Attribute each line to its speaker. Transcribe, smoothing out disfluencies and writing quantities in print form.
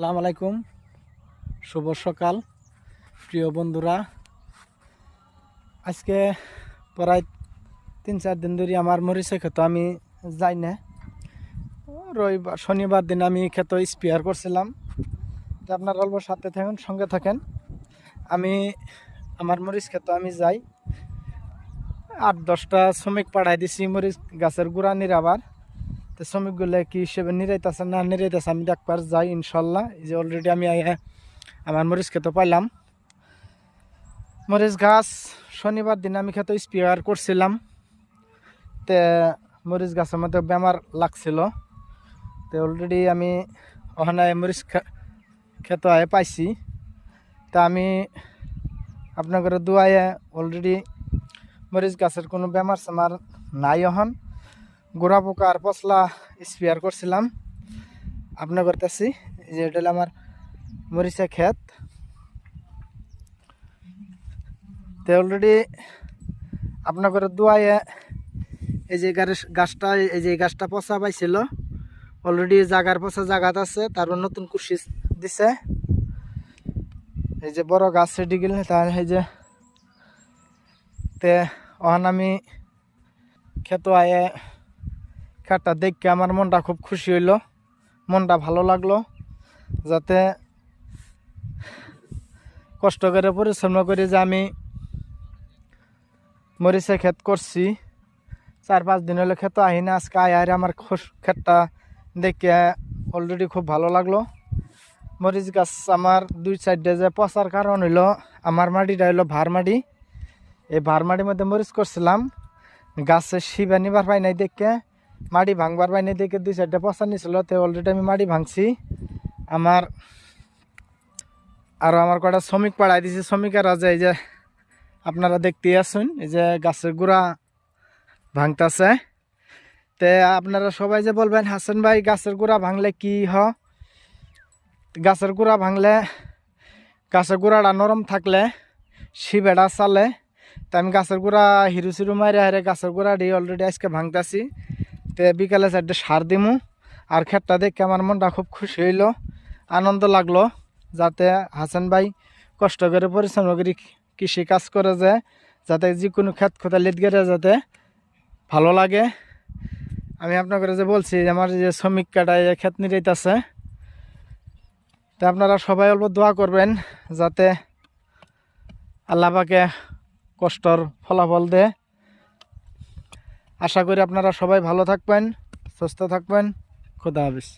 Speaker 1: আসসালামু আলাইকুম, শুভ সকাল প্রিয় বন্ধুরা। আজকে প্রায় 3-4 দিন ধরে আমার মরিচের ক্ষেত আমি যাই না। রবিবার শনিবার দিন আমি ক্ষেত স্প্রেয়ার করছিলাম। তো আপনার অল্প সাথে থাকুন, সঙ্গে থাকেন। আমি আমার মরিচ ক্ষেত আমি যাই, 8-10টা শ্রমিক পাঠাই দিছি মরিচ গাছের গুঁড়া নিরাবার। তো শ্রমিকগুলো কি হিসেবে নিরাইতেছে না নিরাইতেছে আমি দেখবার যাই ইনশাল্লাহ। এই যে অলরেডি আমি আমার মরিচ ক্ষেত পাইলাম। মরিচ গাছ শনিবার দিন আমি ক্ষেত স্প্রেয়ার করছিলাম। তে মরিচ গাছের মধ্যে বেমার লাগছিল। তো অলরেডি আমি ওখানে মরিচ ক্ষেত পাইছি। তা আমি আপনাদের দুয়ায় অলরেডি মরিচ গাছের কোনো বেমার সেমার নাই। এখন গোড়া পোকা আর পচলা স্প্রেয়ার করছিলাম আপনাদের কাছে। যে এটা হলো আমার মরিচের ক্ষেত। তো অলরেডি আপনাদের দুয়ায় এই যে গাছটা পচা পাইছিল, অলরেডি জাগার পচা জাগাত আছে, তারপর নতুন কুশি দিছে। এই যে বড় গাছ সেটি গেলে তার এই যে তে ওখান আমি ক্ষেত ক্ষেতটা দেখে আমার মনটা খুব খুশি হইল, মনটা ভালো লাগলো। যাতে কষ্ট করে পরিশ্রম করে যে আমি মরিচের ক্ষেত করছি, 4-5 দিন হলে ক্ষেত আহি না, আজকে আর আমার ক্ষেতটা দেখে অলরেডি খুব ভালো লাগলো। মরিচ গাছ আমার 2 সাইডে যে পচার কারণ হইলো আমার মাটিটা হইলো ভার মাটি। এই ভার মাটির মধ্যে মরিচ করছিলাম, গাছে শিবা নিবার পাই নাই দেখে, মাটি ভাঙবার পাই নাই দেখে 2 সাইডে পচা নিছিল। তো অলরেডি আমি মাটি ভাঙছি। আমার কটা শ্রমিক পাঠাই দিছি। শ্রমিকেরা যে এই যে আপনারা দেখতেই আছেন, এই যে গাছের গুঁড়া ভাঙতেছে। তে আপনারা সবাই যে বলবেন হাসান ভাই গাছের গুঁড়া ভাঙলে কি গাছের গুঁড়া ভাঙলে গাছের গুঁড়াটা নরম থাকলে শিবেটা চালে। তো আমি গাছের গুঁড়া হিরু চিরু মারে গাছের গুঁড়া দিয়ে অলরেডি আজকে ভাঙতেছি। তো বিকালে 4টে সার দিমু। আর ক্ষেতটা দেখে আমার মনটা খুব খুশি হইল, আনন্দ লাগলো। যাতে হাসান ভাই কষ্ট করে পরিশ্রম করে কৃষি কাজ করে যে যাতে যে কোনো ক্ষেত খোঁতালিত গেলে যাতে ভালো লাগে। আমি আপনাকে যে বলছি আমার যে শ্রমিক কাটায় ক্ষেত নিরাইতেছে, তো আপনারা সবাই অল্প দোয়া করবেন যাতে আল্লাহ পাকে কষ্টর ফলাফল দেয়। আশা করি আপনারা সবাই ভালো থাকবেন, সুস্থ থাকবেন। খোদা হাফেজ।